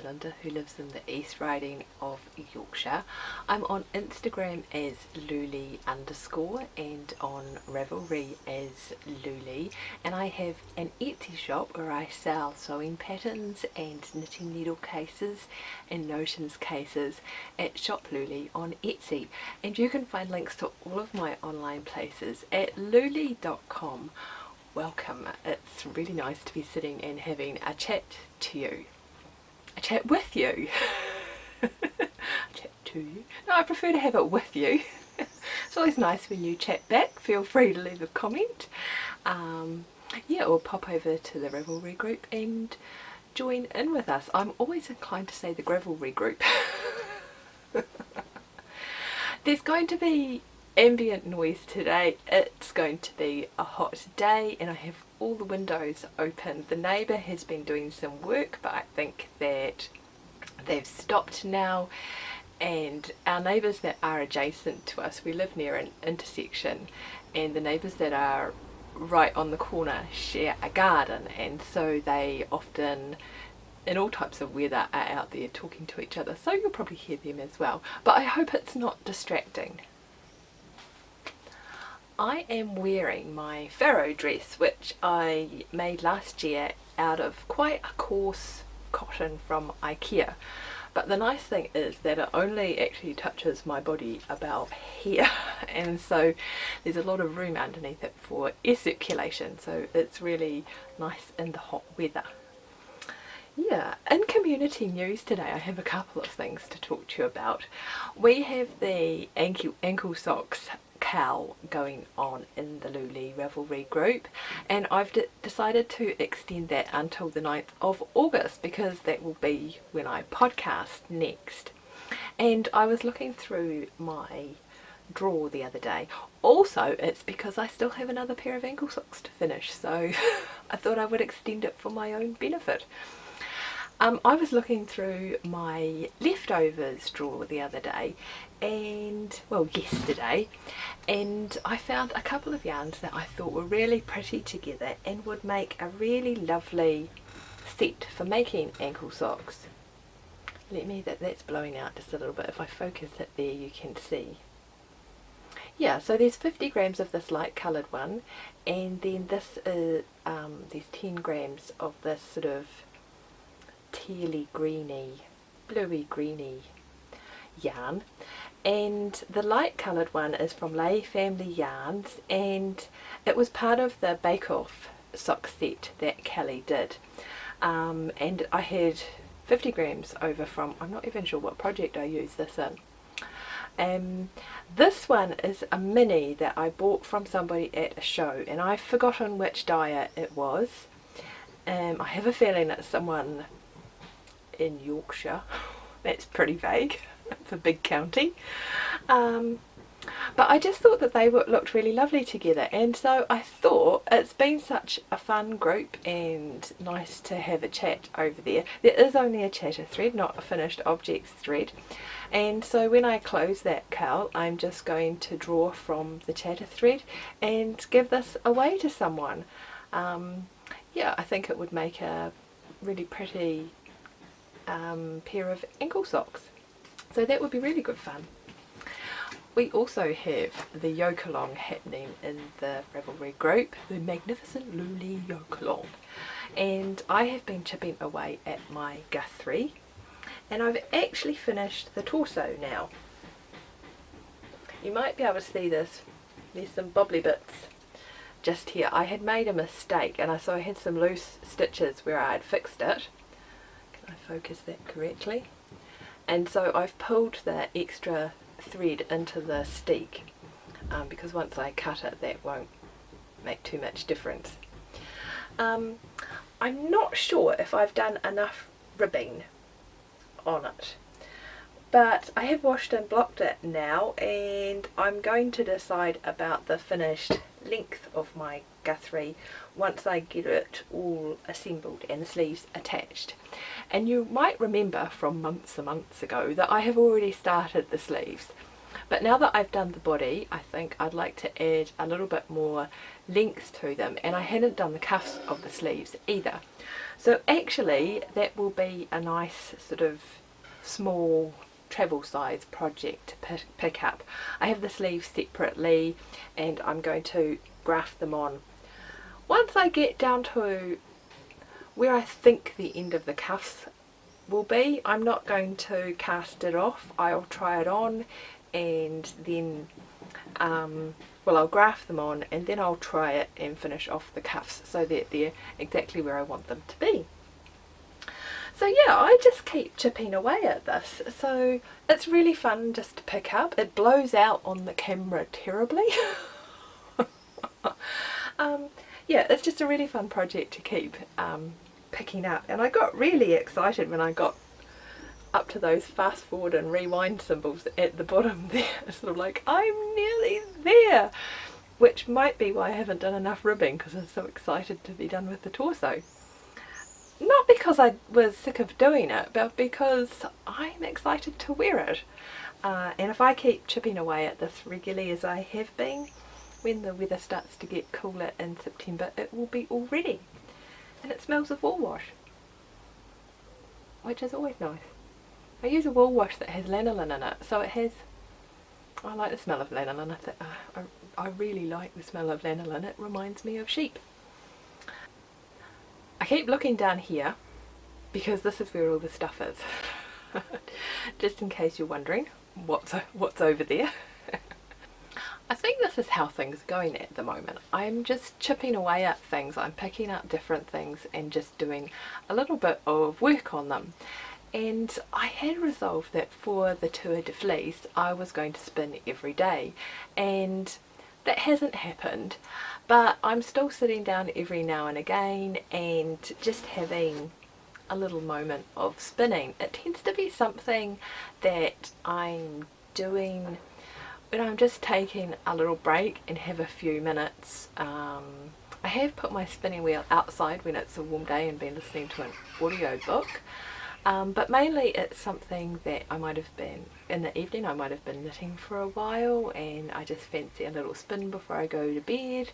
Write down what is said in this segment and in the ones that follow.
Belinda who lives in the East Riding of Yorkshire. I'm on Instagram as Louleigh _ and on Ravelry as Louleigh, and I have an Etsy shop where I sell sewing patterns and knitting needle cases and notions cases at Shop Louleigh on Etsy, and you can find links to all of my online places at louleigh.com. Welcome. It's really nice to be sitting and having a chat to you. A chat with you. A chat to you. No, I prefer to have it with you. It's always nice when you chat back. Feel free to leave a comment. Yeah, or pop over to the Ravelry group and join in with us. I'm always inclined to say the Gravelry group. There's going to be ambient noise today. It's going to be a hot day and I have all the windows open. The neighbour has been doing some work, but I think that they've stopped now, and our neighbours that are adjacent to us, we live near an intersection, and the neighbours that are right on the corner share a garden, and so they often in all types of weather are out there talking to each other, so you'll probably hear them as well, but I hope it's not distracting. I am wearing my Faro dress, which I made last year out of quite a coarse cotton from IKEA, but the nice thing is that it only actually touches my body about here, and so there's a lot of room underneath it for air circulation, so it's really nice in the hot weather. Yeah, in community news today I have a couple of things to talk to you about. We have the ankle socks cowl going on in the Louleigh Ravelry group, and I've decided to extend that until the 9th of August because that will be when I podcast next. And I was looking through my drawer the other day. Also, it's because I still have another pair of ankle socks to finish, so I thought I would extend it for my own benefit. I was looking through my leftovers drawer the other day, and well, yesterday, and I found a couple of yarns that I thought were really pretty together and would make a really lovely set for making ankle socks. That's blowing out just a little bit. If I focus it there you can see. Yeah, so there's 50 grams of this light coloured one, and then this is there's 10 grams of this sort of tealy greeny, bluey greeny yarn, and the light coloured one is from Louleigh Family Yarns, and it was part of the Bake Off sock set that Kelly did, and I had 50 grams over from, I'm not even sure what project I used this in. This one is a mini that I bought from somebody at a show, and I've forgotten which dyer it was. I have a feeling it's someone in Yorkshire. That's pretty vague. It's a big county. But I just thought that they looked really lovely together, and so I thought it's been such a fun group and nice to have a chat over there. There is only a chatter thread, not a finished objects thread, and so when I close that cowl I'm just going to draw from the chatter thread and give this away to someone. Yeah, I think it would make a really pretty pair of ankle socks, so that would be really good fun. We also have the yoke-along happening in the Ravelry group, the magnificent Louleigh yoke-along, and I have been chipping away at my Guthrie, and I've actually finished the torso now. You might be able to see this, there's some bobbly bits just here. I had made a mistake, and so I had some loose stitches where I had fixed it. I focus that correctly, and so I've pulled the extra thread into the steek, because once I cut it that won't make too much difference. I'm not sure if I've done enough ribbing on it, but I have washed and blocked it now, and I'm going to decide about the finished length of my Guthrie once I get it all assembled and the sleeves attached. And you might remember from months and months ago that I have already started the sleeves. But now that I've done the body, I think I'd like to add a little bit more length to them, and I hadn't done the cuffs of the sleeves either. So actually that will be a nice sort of small travel size project to pick up. I have the sleeves separately and I'm going to graft them on. Once I get down to where I think the end of the cuffs will be, I'm not going to cast it off. I'll try it on and then well, I'll graft them on and then I'll try it and finish off the cuffs so that they're exactly where I want them to be. So yeah, I just keep chipping away at this. So it's really fun just to pick up. It blows out on the camera terribly. Yeah, it's just a really fun project to keep picking up. And I got really excited when I got up to those fast forward and rewind symbols at the bottom there. Sort of like, I'm nearly there. Which might be why I haven't done enough ribbing, because I'm so excited to be done with the torso. Not because I was sick of doing it, but because I'm excited to wear it. And if I keep chipping away at this regularly as I have been, when the weather starts to get cooler in September, it will be all ready. And it smells of wool wash, which is always nice. I use a wool wash that has lanolin in it, so it has, I like the smell of lanolin. I really like the smell of lanolin. It reminds me of sheep. I keep looking down here because this is where all the stuff is. Just in case you're wondering what's over there. I think this is how things are going at the moment. I'm just chipping away at things. I'm picking up different things and just doing a little bit of work on them. And I had resolved that for the Tour de Fleece I was going to spin every day, and that hasn't happened, but I'm still sitting down every now and again and just having a little moment of spinning. It tends to be something that I'm doing when I'm just taking a little break and have a few minutes. I have put my spinning wheel outside when it's a warm day and been listening to an audio book. But mainly it's something that I might have been, in the evening I might have been knitting for a while and I just fancy a little spin before I go to bed,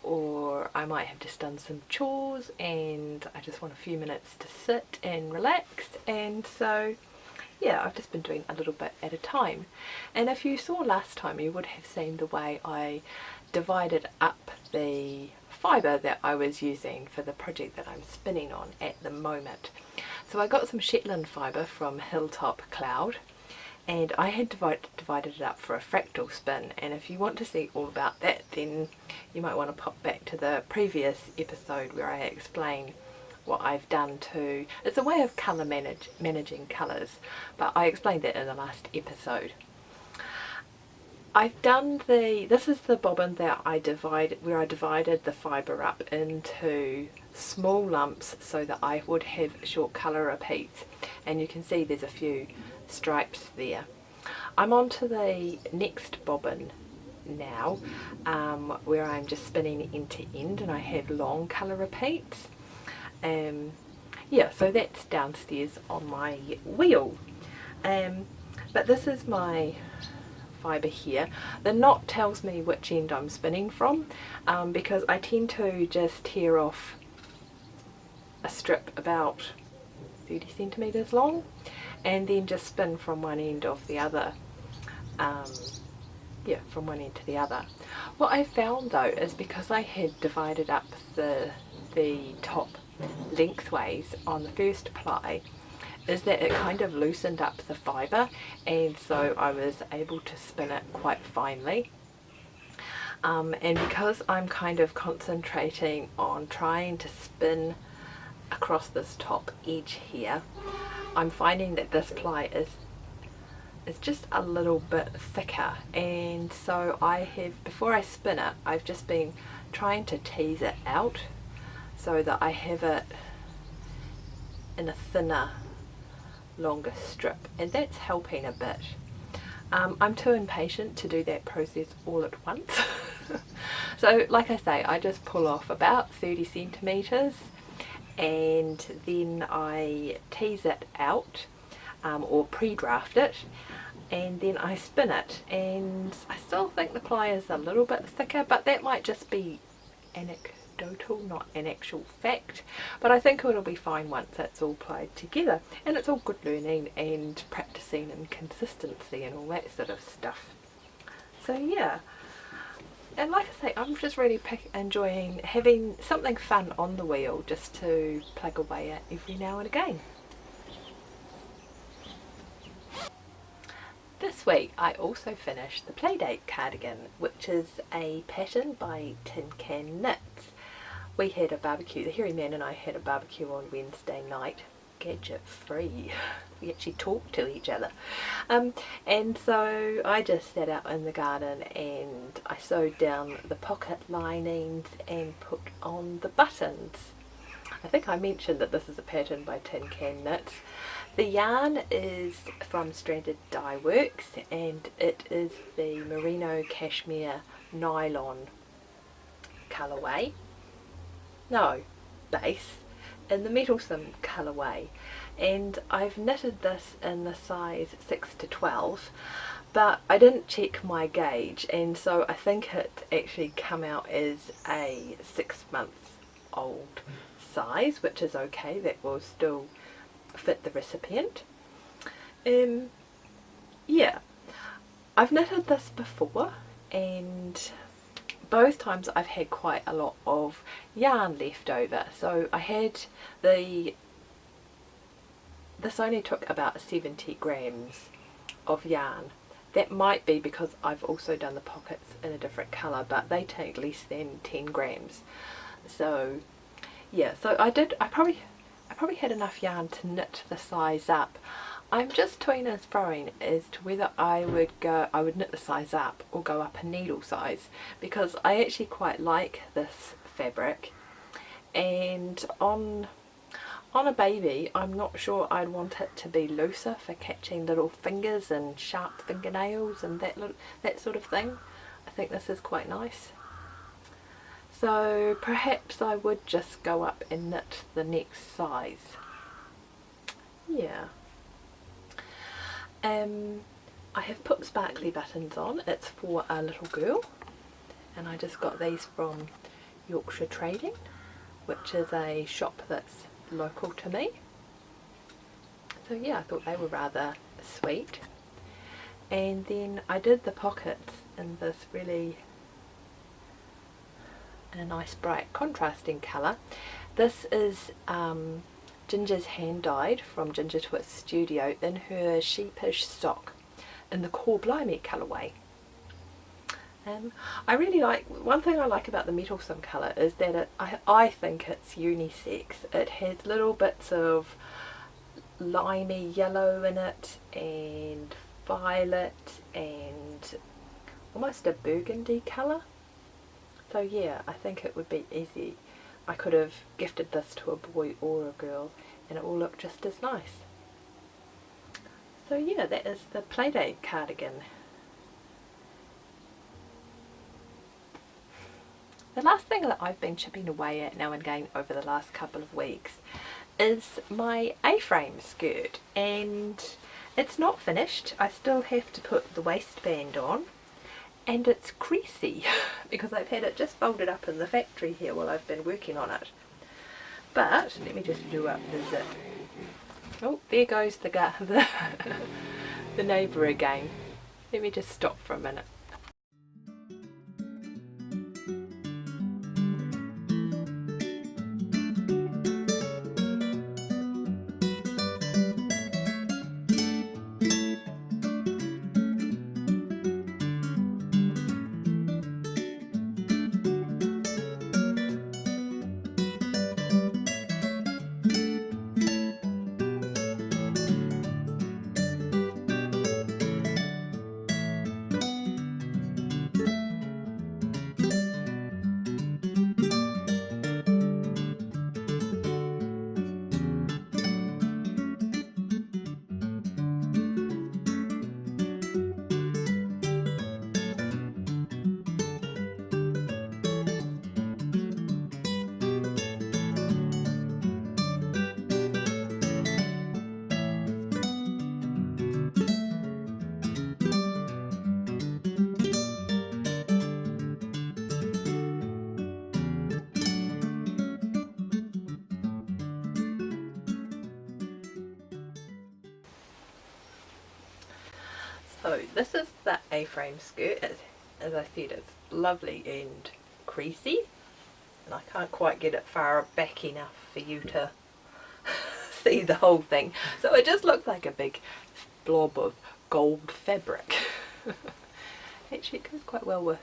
or I might have just done some chores and I just want a few minutes to sit and relax, and so yeah, I've just been doing a little bit at a time. And if you saw last time, you would have seen the way I divided up the fibre that I was using for the project that I'm spinning on at the moment. So I got some Shetland fibre from Hilltop Cloud and I had divided it up for a fractal spin, and if you want to see all about that then you might want to pop back to the previous episode where I explain what I've done to, it's a way of colour managing colours, but I explained that in the last episode. I've done this is the bobbin that I divided the fibre up into small lumps so that I would have short colour repeats, and you can see there's a few stripes there. I'm on to the next bobbin now, where I'm just spinning end to end and I have long colour repeats. Yeah, so that's downstairs on my wheel. But this is my fibre here. The knot tells me which end I'm spinning from, because I tend to just tear off a strip about 30 centimetres long and then just spin from one end of the other. Yeah, from one end to the other. What I found though is because I had divided up the top lengthways on the first ply, is that it kind of loosened up the fibre, and so I was able to spin it quite finely. And because I'm kind of concentrating on trying to spin across this top edge here, I'm finding that this ply is just a little bit thicker, and so I have, before I spin it, I've just been trying to tease it out so that I have it in a thinner, longer strip, and that's helping a bit. I'm too impatient to do that process all at once. So like I say, I just pull off about 30 centimetres and then I tease it out, or pre-draft it, and then I spin it, and I still think the ply is a little bit thicker, but that might just be anecdotal, not an actual fact, but I think it'll be fine once it's all plied together, and it's all good learning and practicing and consistency and all that sort of stuff. So yeah, and like I say, I'm just really enjoying having something fun on the wheel just to plug away at every now and again. This week I also finished the Playdate cardigan, which is a pattern by Tin Can Knits. We had a barbecue, the hairy man and I had a barbecue on Wednesday night, gadget free. We actually talked to each other. And so I just sat out in the garden and I sewed down the pocket linings and put on the buttons. I think I mentioned that this is a pattern by Tin Can Knits. The yarn is from Stranded Dye Works and it is the Merino Cashmere Nylon colourway. No, base, in the Metalsome colourway. And I've knitted this in the size 6 to 12, but I didn't check my gauge, and so I think it actually come out as a 6-month-old size, which is okay, that will still fit the recipient. Yeah, I've knitted this before, and both times I've had quite a lot of yarn left over. So I had this only took about 70 grams of yarn. That might be because I've also done the pockets in a different colour, but they take less than 10 grams. So yeah, so I probably had enough yarn to knit the size up. I'm just toing and throwing as to whether I would knit the size up or go up a needle size, because I actually quite like this fabric, and on a baby I'm not sure I'd want it to be looser for catching little fingers and sharp fingernails and that sort of thing. I think this is quite nice. So perhaps I would just go up and knit the next size. Yeah. I have put sparkly buttons on. It's for a little girl, and I just got these from Yorkshire Trading, which is a shop that's local to me. So yeah, I thought they were rather sweet. And then I did the pockets in this really in a nice bright contrasting colour. This is Ginger's hand dyed from Ginger Twist Studio in her sheepish sock in the Core Blimey colourway. I really like, one thing I like about the Metalsome colour is that I think it's unisex. It has little bits of limey yellow in it and violet and almost a burgundy colour. So yeah, I think it would be easy. I could have gifted this to a boy or a girl and it will look just as nice. So yeah, that is the Playdate cardigan. The last thing that I've been chipping away at now and again over the last couple of weeks is my A-frame skirt, and it's not finished. I still have to put the waistband on, and it's creasy because I've had it just folded up in the factory here while I've been working on it. But let me just do up the zip. Oh, there goes the neighbour again. Let me just stop for a minute. So this is the A-frame skirt. As I said, it's lovely and creasy, and I can't quite get it far back enough for you to see the whole thing. So it just looks like a big blob of gold fabric. Actually, it goes quite well with.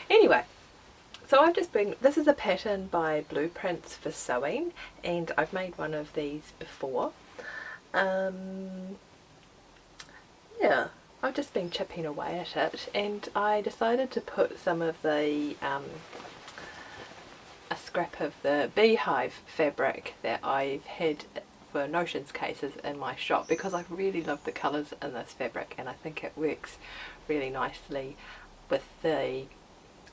Anyway, so I've just been, this is a pattern by Blueprints for Sewing, and I've made one of these before. Yeah, I've just been chipping away at it, and I decided to put some of the a scrap of the beehive fabric that I've had for notions cases in my shop, because I really love the colours in this fabric, and I think it works really nicely with the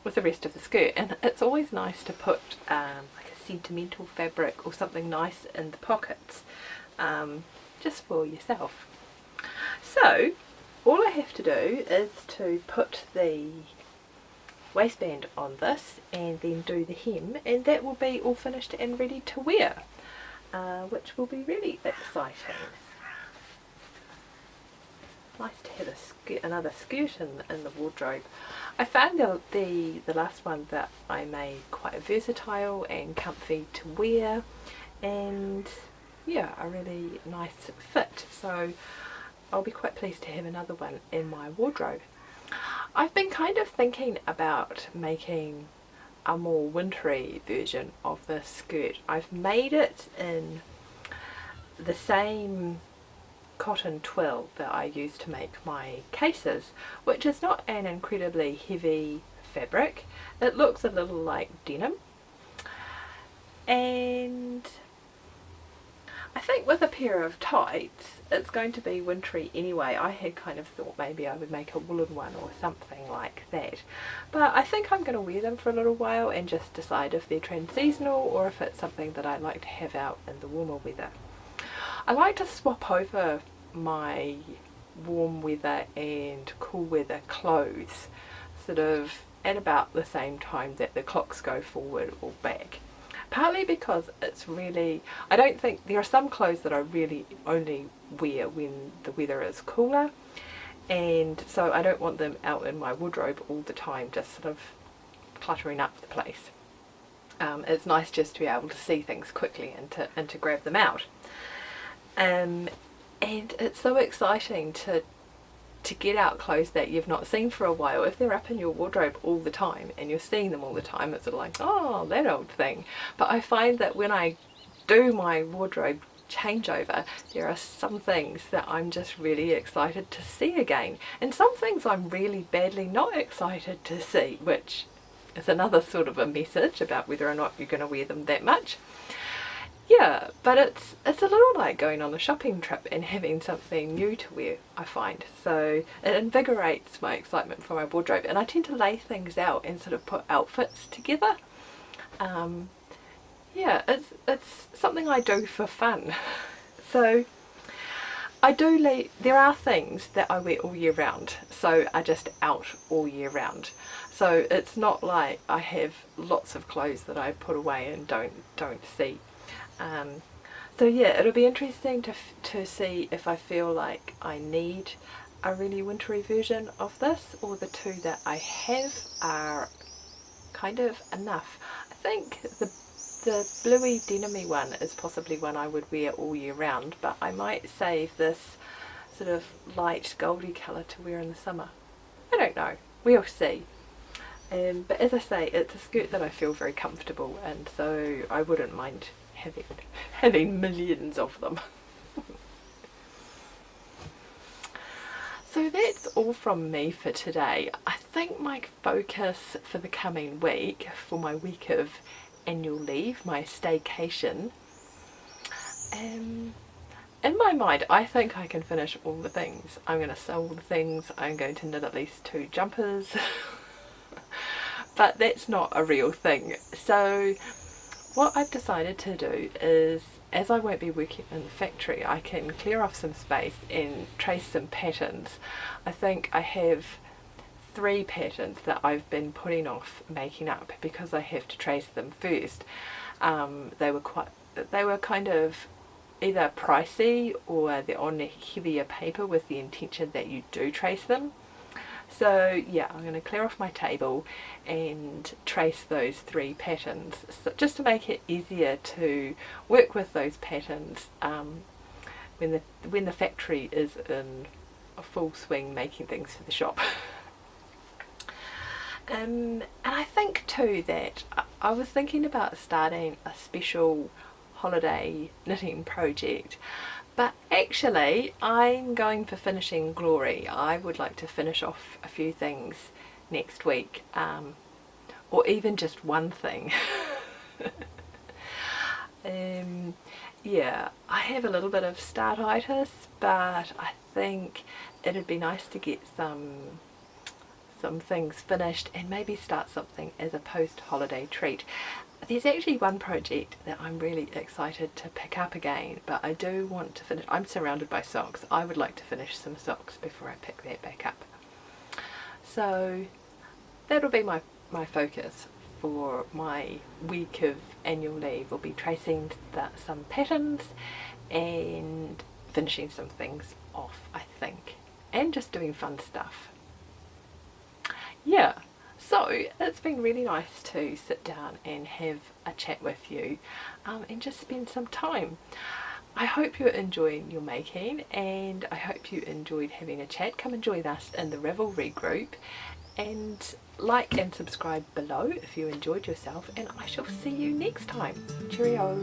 rest of the skirt. And it's always nice to put like a sentimental fabric or something nice in the pockets, just for yourself. So all I have to do is to put the waistband on this and then do the hem, and that will be all finished and ready to wear, which will be really exciting. Nice to have a skirt, another skirt in the wardrobe. I found the last one that I made quite versatile and comfy to wear, and yeah, a really nice fit, so I'll be quite pleased to have another one in my wardrobe. I've been kind of thinking about making a more wintry version of this skirt. I've made it in the same cotton twill that I use to make my cases, which is not an incredibly heavy fabric. It looks a little like denim, and I think with a pair of tights it's going to be wintry anyway. I had kind of thought maybe I would make a woolen one or something like that, but I think I'm going to wear them for a little while and just decide if they're trans-seasonal or if it's something that I like to have out in the warmer weather. I like to swap over my warm weather and cool weather clothes sort of at about the same time that the clocks go forward or back. Partly because it's really, I don't think, there are some clothes that I really only wear when the weather is cooler, and so I don't want them out in my wardrobe all the time just sort of cluttering up the place. It's nice just to be able to see things quickly and to grab them out. And it's so exciting to get out clothes that you've not seen for a while. If they're up in your wardrobe all the time and you're seeing them all the time, it's sort of like, oh, that old thing. But I find that when I do my wardrobe changeover, there are some things that I'm just really excited to see again, and some things I'm really badly not excited to see, which is another sort of a message about whether or not you're going to wear them that much. Yeah, but it's a little like going on a shopping trip and having something new to wear, I find. So it invigorates my excitement for my wardrobe, and I tend to lay things out and sort of put outfits together. Yeah, it's something I do for fun. So there are things that I wear all year round, so are just out all year round. So it's not like I have lots of clothes that I put away and don't see. So yeah, it'll be interesting to see if I feel like I need a really wintry version of this, or the two that I have are kind of enough. I think the bluey denim-y one is possibly one I would wear all year round, but I might save this sort of light goldy colour to wear in the summer. I don't know, we'll see. But as I say, it's a skirt that I feel very comfortable in, so I wouldn't mind having millions of them. So that's all from me for today. I think my focus for the coming week, for my week of annual leave, my staycation, in my mind I think I can finish all the things. I'm going to sew all the things, I'm going to knit at least 2 jumpers, but that's not a real thing. So what I've decided to do is, as I won't be working in the factory, I can clear off some space and trace some patterns. I think I have 3 patterns that I've been putting off making up because I have to trace them first. They were kind of either pricey or they're on a heavier paper with the intention that you do trace them. So yeah, I'm going to clear off my table and trace those 3 patterns, so just to make it easier to work with those patterns when the factory is in a full swing making things for the shop. And I think too that I was thinking about starting a special holiday knitting project, but actually I'm going for finishing glory. I would like to finish off a few things next week, or even just one thing. Yeah, I have a little bit of startitis, but I think it'd be nice to get some things finished and maybe start something as a post-holiday treat. There's actually one project that I'm really excited to pick up again, but I do want to finish. I'm surrounded by socks. I would like to finish some socks before I pick that back up. So that'll be my focus for my week of annual leave. Will be tracing some patterns and finishing some things off, I think, and just doing fun stuff. Yeah, so it's been really nice to sit down and have a chat with you, and just spend some time. I hope you're enjoying your making, and I hope you enjoyed having a chat. Come and join us in the Ravelry group, and like and subscribe below if you enjoyed yourself, and I shall see you next time. Cheerio!